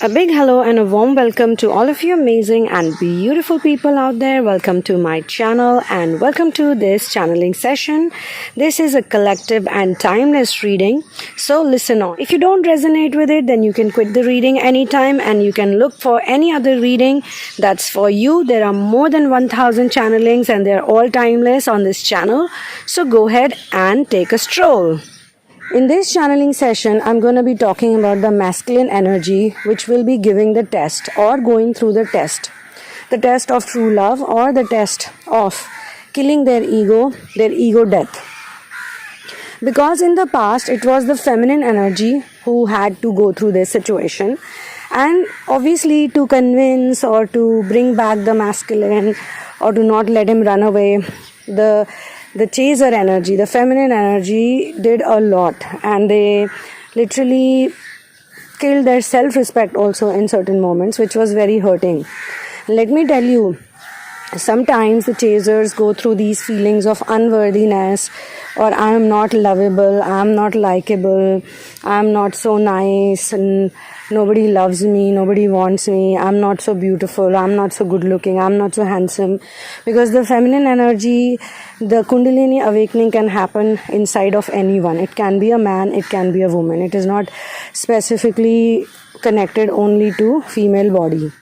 A big hello and a warm welcome to all of you amazing and beautiful people out there. Welcome to my channel and welcome to this channeling session. This is a collective and timeless reading, so listen on. If you don't resonate with it, then you can quit the reading anytime and you can look for any other reading that's for you. There are more than 1000 channelings and they're all timeless on this channel, so go ahead and take a stroll. In this channeling session, I'm going to be talking about the masculine energy which will be giving the test or going through the test of true love or the test of killing their ego death. Because in the past, it was the feminine energy who had to go through this situation, and obviously to convince or to bring back the masculine or to not let him run away, the chaser energy, the feminine energy did a lot, and they literally killed their self-respect also in certain moments, which was very hurting. Let me tell you, sometimes the chasers go through these feelings of unworthiness, or I am not lovable, I am not likable, I am not so nice, and nobody loves me, nobody wants me, I'm not so beautiful, I'm not so good looking, I'm not so handsome. Because the feminine energy, the Kundalini awakening can happen inside of anyone. It can be a man, it can be a woman. It is not specifically connected only to female body.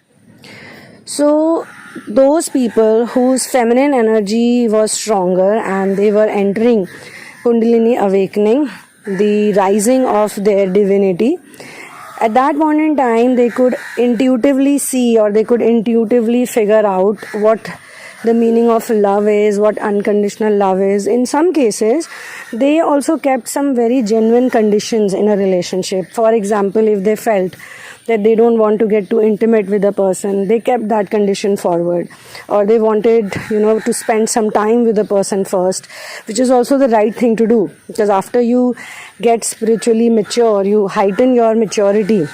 So those people whose feminine energy was stronger and they were entering Kundalini awakening, the rising of their divinity, at that point in time they could intuitively see or they could intuitively figure out what the meaning of love is, what unconditional love is. In some cases, they also kept some very genuine conditions in a relationship. For example, if they felt that they don't want to get too intimate with a person, they kept that condition forward. Or they wanted, to spend some time with the person first, which is also the right thing to do. Because after you get spiritually mature, you heighten your maturity,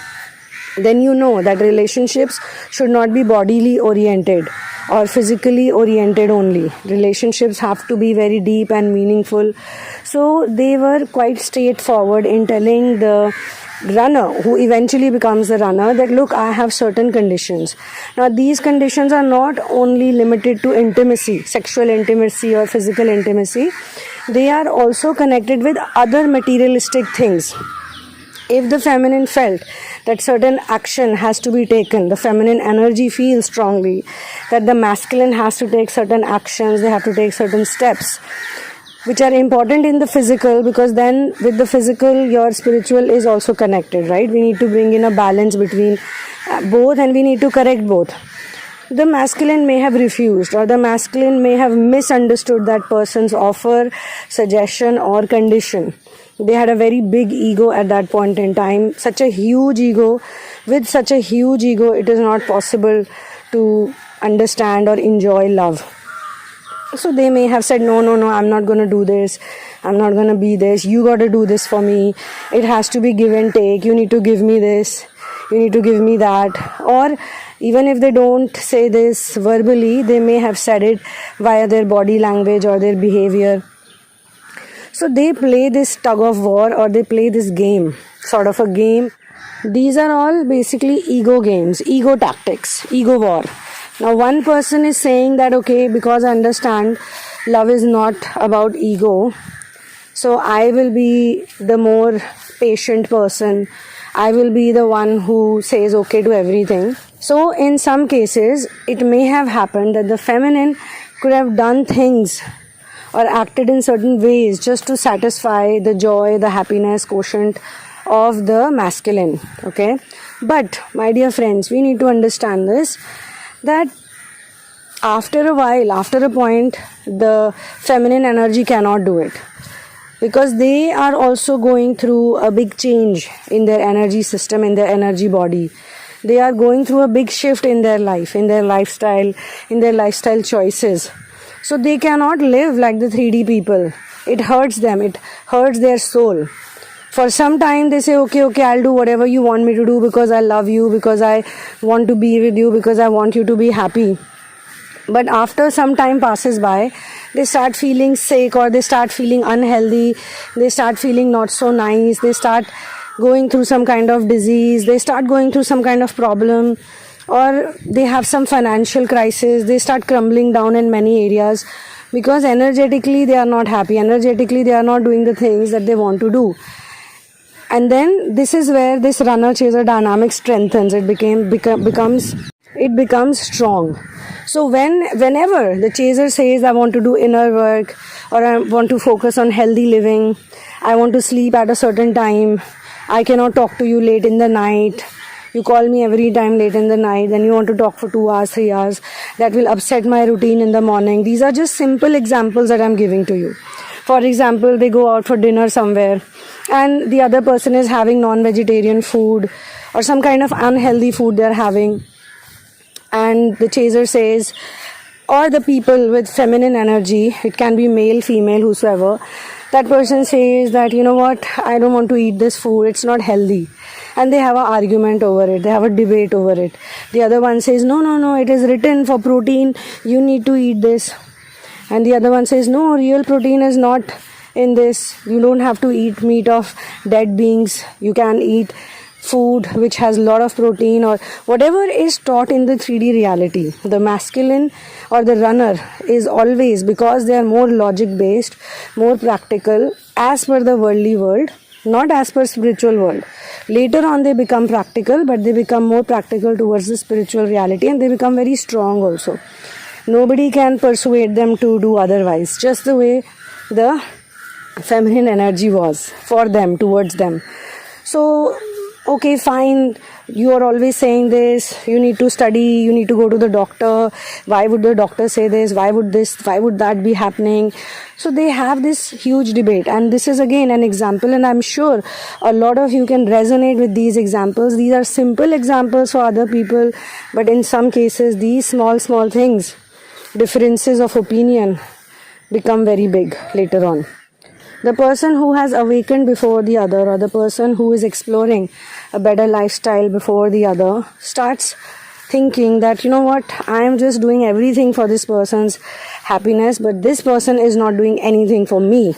then you know that relationships should not be bodily oriented or physically oriented only. Relationships have to be very deep and meaningful. So they were quite straightforward in telling the runner, who eventually becomes the runner, that look, I have certain conditions. Now these conditions are not only limited to intimacy, sexual intimacy or physical intimacy. They are also connected with other materialistic things. If the feminine felt that certain action has to be taken, the feminine energy feels strongly that the masculine has to take certain actions, they have to take certain steps, which are important in the physical, because then with the physical, your spiritual is also connected, right? We need to bring in a balance between both and we need to correct both. The masculine may have refused, or the masculine may have misunderstood that person's offer, suggestion or condition. They had a very big ego at that point in time, such a huge ego. With such a huge ego, it is not possible to understand or enjoy love. So they may have said, no, I'm not going to do this. I'm not going to be this. You got to do this for me. It has to be give and take. You need to give me this. You need to give me that. Or even if they don't say this verbally, they may have said it via their body language or their behavior. So they play this tug of war, or they play this game, sort of a game. These are all basically ego games, ego tactics, ego war. Now one person is saying that, okay, because I understand love is not about ego, so I will be the more patient person. I will be the one who says okay to everything. So in some cases, it may have happened that the feminine could have done things or acted in certain ways just to satisfy the joy, the happiness quotient of the masculine. Okay, but my dear friends, we need to understand this, that after a while, after a point, the feminine energy cannot do it, because they are also going through a big change in their energy system, in their energy body. They are going through a big shift in their life, in their lifestyle choices. So they cannot live like the 3D people. It hurts them. It hurts their soul. For some time they say, okay, I'll do whatever you want me to do because I love you, because I want to be with you, because I want you to be happy. But after some time passes by, they start feeling sick, or they start feeling unhealthy. They start feeling not so nice. They start going through some kind of disease, they start going through some kind of problem, or they have some financial crisis, they start crumbling down in many areas because energetically they are not happy, energetically they are not doing the things that they want to do. And then this is where this runner chaser dynamic strengthens. It becomes strong. So whenever the chaser says, I want to do inner work, or I want to focus on healthy living, I want to sleep at a certain time, I cannot talk to you late in the night, you call me every time late in the night, then you want to talk for 2 hours, 3 hours, that will upset my routine in the morning. These are just simple examples that I'm giving to you. For example, they go out for dinner somewhere and the other person is having non-vegetarian food or some kind of unhealthy food they're having, and the chaser says, or the people with feminine energy, it can be male, female, whosoever, that person says that, you know what, I don't want to eat this food, it's not healthy. And they have an argument over it, they have a debate over it. The other one says, no, it is written for protein, you need to eat this. And the other one says, no, real protein is not in this, you don't have to eat meat of dead beings, you can eat food which has a lot of protein, or whatever is taught in the 3D reality. The masculine or the runner is always, because they are more logic based, more practical as per the worldly world, not as per spiritual world. Later on they become practical, but they become more practical towards the spiritual reality, and they become very strong also. Nobody can persuade them to do otherwise, just the way the feminine energy was for them, towards them. So okay, fine, you are always saying this, you need to study, you need to go to the doctor, why would the doctor say this, why would that be happening? So they have this huge debate, and this is again an example, and I'm sure a lot of you can resonate with these examples. These are simple examples for other people, but in some cases these small things, differences of opinion, become very big later on. The person who has awakened before the other, or the person who is exploring a better lifestyle before the other, starts thinking that, you know what, I am just doing everything for this person's happiness, but this person is not doing anything for me.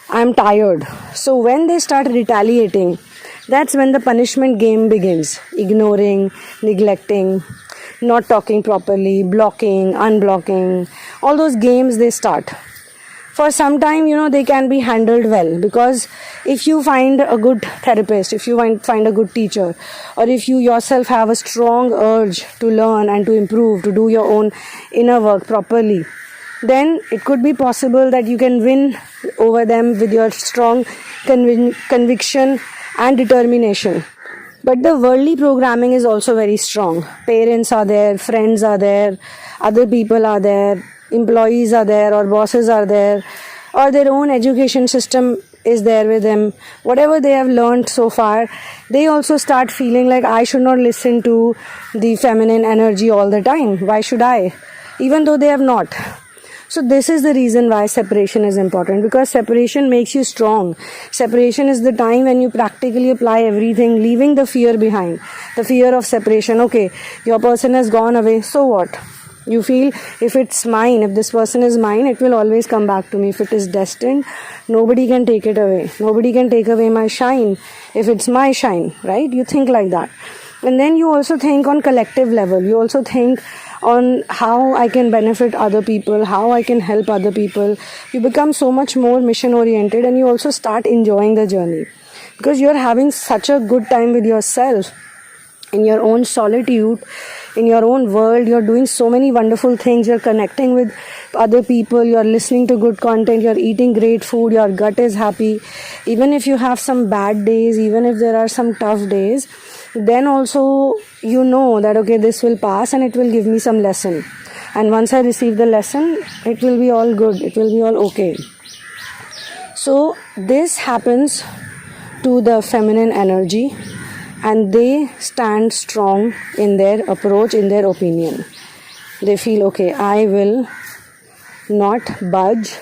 I am tired. So when they start retaliating, that's when the punishment game begins. Ignoring, neglecting, not talking properly, blocking, unblocking, all those games they start. For some time, they can be handled well, because if you find a good therapist, if you find a good teacher, or if you yourself have a strong urge to learn and to improve, to do your own inner work properly, then it could be possible that you can win over them with your strong conviction and determination. But the worldly programming is also very strong. Parents are there, friends are there, other people are there, employees are there, or bosses are there, or their own education system is there with them. Whatever they have learned so far, they also start feeling like, I should not listen to the feminine energy all the time. Why should I? Even though they have not. So this is the reason why separation is important, because separation makes you strong. Separation is the time when you practically apply everything, leaving the fear behind. The fear of separation. Okay, your person has gone away, so what? You feel, if it's mine, if this person is mine, it will always come back to me. If it is destined, nobody can take it away. Nobody can take away my shine if it's my shine, right? You think like that. And then you also think on collective level. You also think on how I can benefit other people, how I can help other people. You become so much more mission oriented, and you also start enjoying the journey, because you're having such a good time with yourself. In your own solitude, in your own world, you're doing so many wonderful things. You're connecting with other people, you're listening to good content, you're eating great food, your gut is happy. Even if you have some bad days, even if there are some tough days, then also you know that, okay, this will pass and it will give me some lesson. And once I receive the lesson, it will be all good, it will be all okay. So this happens to the feminine energy, and they stand strong in their approach, in their opinion. They feel, okay, I will not budge,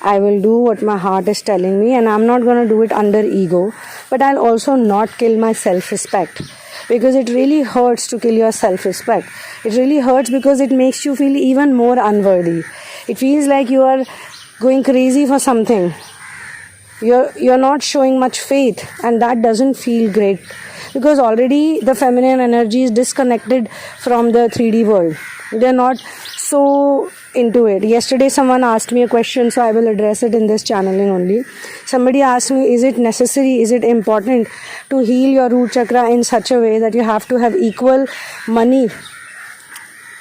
I will do what my heart is telling me, and I'm not going to do it under ego, but I'll also not kill my self-respect, because it really hurts to kill your self-respect. It really hurts because it makes you feel even more unworthy. It feels like you are going crazy for something. you're not showing much faith, and that doesn't feel great, because already the feminine energy is disconnected from the 3D world. They're not so into it. Yesterday someone asked me a question, so I will address it in this channeling only. Somebody asked me, is it necessary, is it important to heal your root chakra in such a way that you have to have equal money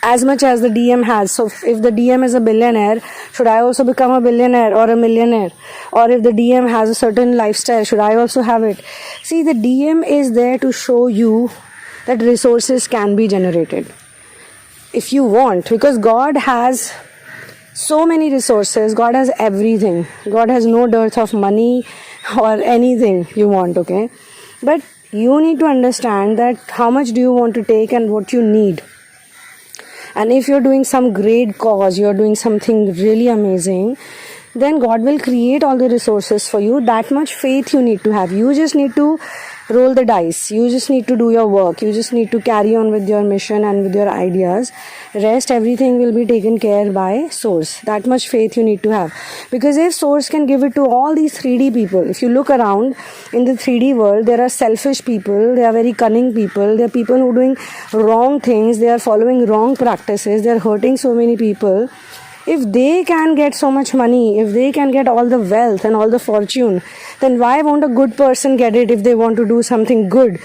as much as the DM has? So if the DM is a billionaire, should I also become a billionaire or a millionaire? Or if the DM has a certain lifestyle, should I also have it? See, the DM is there to show you that resources can be generated if you want, because God has so many resources. God has everything. God has no dearth of money or anything you want, okay? But you need to understand that how much do you want to take and what you need. And if you're doing some great cause, you're doing something really amazing, then God will create all the resources for you. That much faith you need to have. You just need to roll the dice. You just need to do your work. You just need to carry on with your mission and with your ideas. Rest, everything will be taken care by Source. That much faith you need to have. Because if Source can give it to all these 3D people, if you look around in the 3D world, there are selfish people, there are very cunning people, there are people who are doing wrong things, they are following wrong practices, they are hurting so many people. If they can get so much money, if they can get all the wealth and all the fortune, then why won't a good person get it if they want to do something good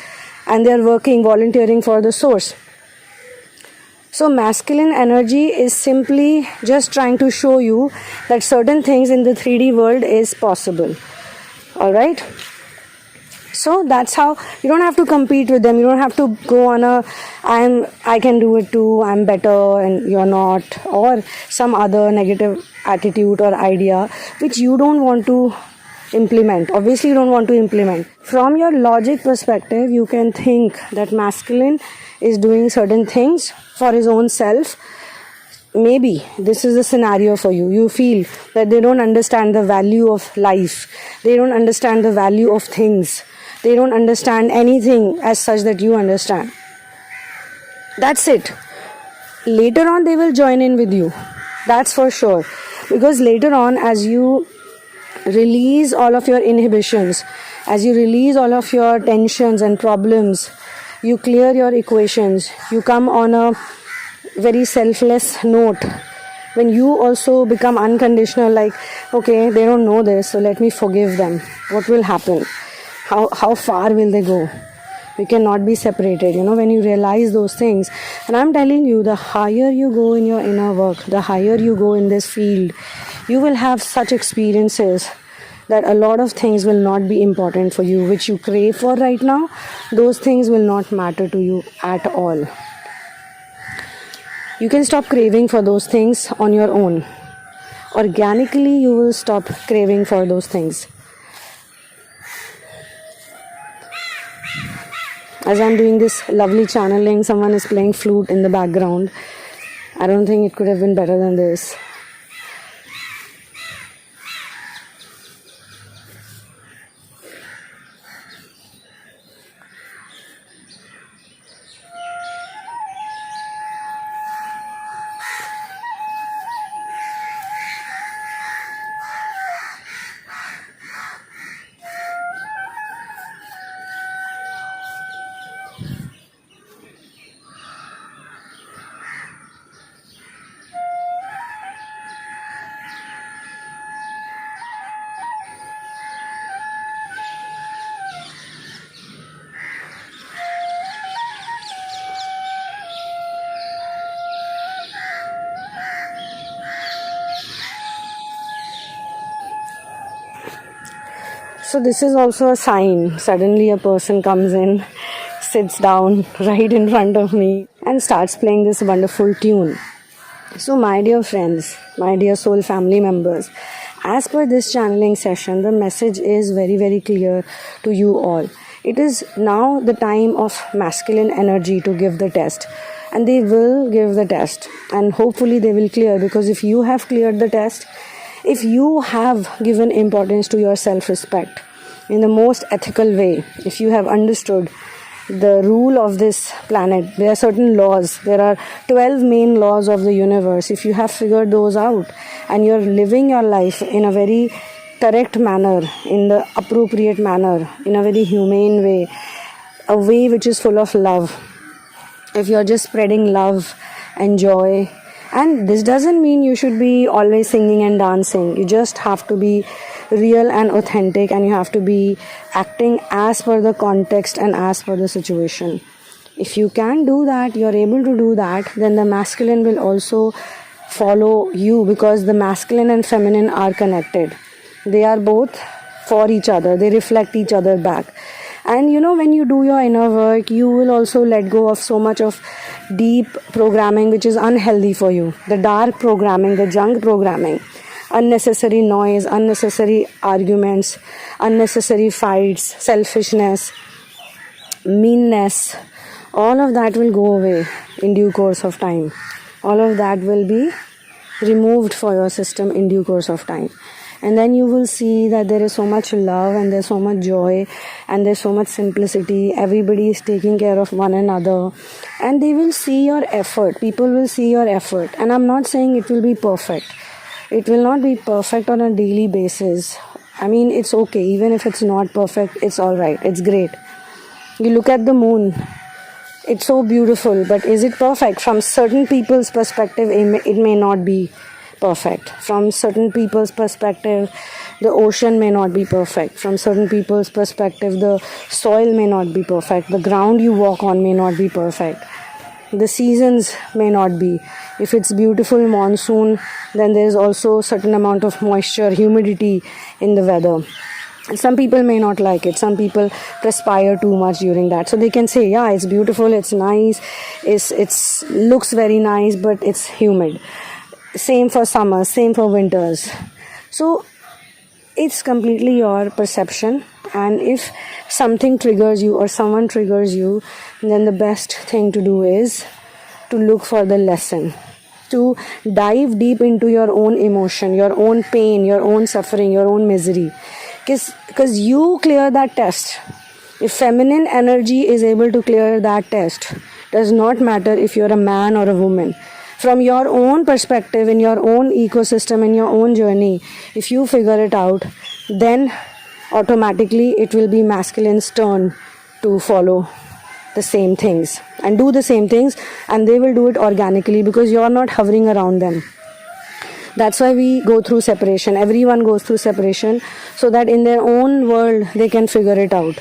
and they are working, volunteering for the Source? So masculine energy is simply just trying to show you that certain things in the 3D world is possible. Alright? So that's how you don't have to compete with them. You don't have to go on I can do it too, I'm better and you're not, or some other negative attitude or idea which you don't want to implement. Obviously you don't want to implement. From your logic perspective, you can think that masculine is doing certain things for his own self. Maybe this is a scenario for you. You feel that they don't understand the value of life. They don't understand the value of things. They don't understand anything as such that you understand. That's it. Later on they will join in with you. That's for sure. Because later on, as you release all of your inhibitions, as you release all of your tensions and problems, you clear your equations, you come on a very selfless note. When you also become unconditional, like, okay, they don't know this, so let me forgive them. What will happen? How far will they go? We cannot be separated, when you realize those things. And I'm telling you, the higher you go in your inner work, the higher you go in this field, you will have such experiences that a lot of things will not be important for you, which you crave for right now. Those things will not matter to you at all. You can stop craving for those things on your own. Organically, you will stop craving for those things. As I'm doing this lovely channeling, someone is playing flute in the background. I don't think it could have been better than this. So this is also a sign. Suddenly a person comes in, sits down right in front of me and starts playing this wonderful tune. So my dear friends, my dear soul family members, as per this channeling session, the message is very, very clear to you all. It is now the time of masculine energy to give the test. And they will give the test. And hopefully they will clear, because if you have cleared the test, if you have given importance to your self-respect in the most ethical way, if you have understood the rule of this planet, there are certain laws, there are 12 main laws of the universe. If you have figured those out and you're living your life in a very correct manner, in the appropriate manner, in a very humane way, a way which is full of love. If you're just spreading love and joy, and this doesn't mean you should be always singing and dancing. You just have to be real and authentic, and you have to be acting as per the context and as per the situation. If you can do that, you're able to do that, then the masculine will also follow you, because the masculine and feminine are connected. They are both for each other. They reflect each other back. And when you do your inner work, you will also let go of so much of deep programming which is unhealthy for you. The dark programming, the junk programming, unnecessary noise, unnecessary arguments, unnecessary fights, selfishness, meanness. All of that will go away in due course of time. All of that will be removed for your system in due course of time. And then you will see that there is so much love, and there's so much joy, and there's so much simplicity. Everybody is taking care of one another, and they will see your effort. People will see your effort. And I'm not saying it will be perfect. It will not be perfect on a daily basis. I mean, it's okay. Even if it's not perfect, it's all right. It's great. You look at the moon. It's so beautiful, but is it perfect? From certain people's perspective, it may not be perfect. From certain people's perspective, the ocean may not be perfect. From certain people's perspective, the soil may not be perfect. The ground you walk on may not be perfect. The seasons may not be. If it's beautiful monsoon, then there's also a certain amount of moisture, humidity in the weather. Some people may not like it. Some people perspire too much during that. So they can say, yeah, it's beautiful, it's nice, it's looks very nice, but it's humid. Same for summer, same for winters. So it's completely your perception. And if something triggers you or someone triggers you, then the best thing to do is to look for the lesson. To dive deep into your own emotion, your own pain, your own suffering, your own misery. Because you clear that test. If feminine energy is able to clear that test, does not matter if you're a man or a woman. From your own perspective, in your own ecosystem, in your own journey, if you figure it out, then automatically it will be masculine's turn to follow the same things and do the same things, and they will do it organically because you're not hovering around them. That's why we go through separation. Everyone goes through separation so that in their own world they can figure it out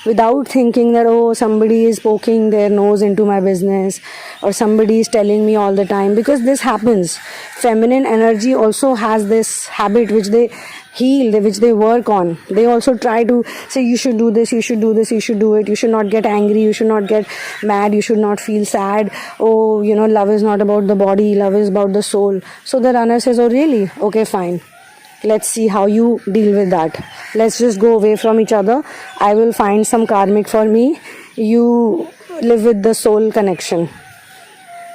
without thinking that, oh, somebody is poking their nose into my business or somebody is telling me all the time, because this happens. Feminine energy also has this habit which they heal, which they work on. They also try to say, you should do this, you should do this, you should do it, you should not get angry, you should not get mad, you should not feel sad. Oh, love is not about the body, love is about the soul. So the runner says, oh really? Okay, fine. Let's see how you deal with that. Let's just go away from each other. I will find some karmic for me. You live with the soul connection.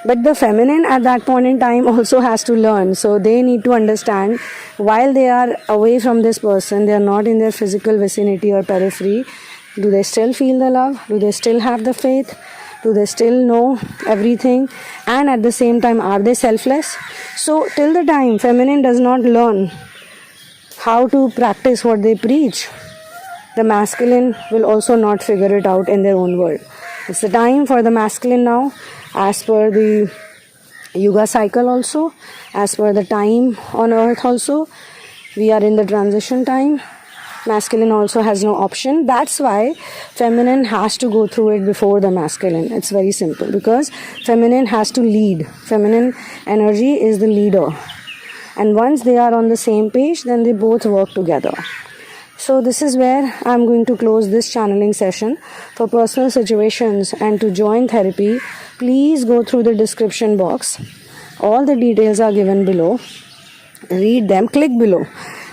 But the feminine at that point in time also has to learn. So they need to understand, while they are away from this person, they are not in their physical vicinity or periphery, do they still feel the love? Do they still have the faith? Do they still know everything? And at the same time, are they selfless? So till the time feminine does not learn how to practice what they preach, the masculine will also not figure it out in their own world. It's the time for the masculine now, as per the Yuga cycle also, as per the time on earth also. We are in the transition time. Masculine also has no option. That's why feminine has to go through it before the masculine. It's very simple, because feminine has to lead. Feminine energy is the leader. And once they are on the same page, then they both work together. So this is where I'm going to close this channeling session. For personal situations and to join therapy, please go through the description box. All the details are given below. Read them, click below.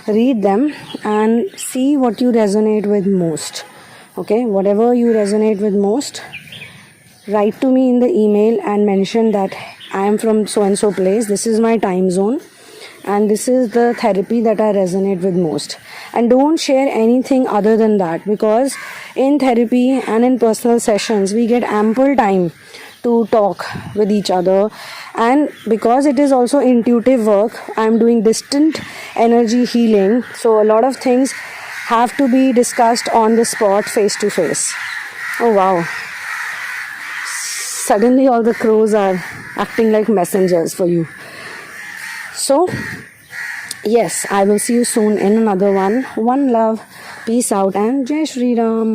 Read them and see what you resonate with most. Okay, whatever you resonate with most, write to me in the email and mention that I am from so and so place. This is my time zone. And this is the therapy that I resonate with most. And don't share anything other than that, because in therapy and in personal sessions, we get ample time to talk with each other. And because it is also intuitive work, I am doing distant energy healing, so a lot of things have to be discussed on the spot, face to face. Oh wow, suddenly all the crows are acting like messengers for you. So yes, I will see you soon in another one. One love, peace out, and Jai Shri Ram.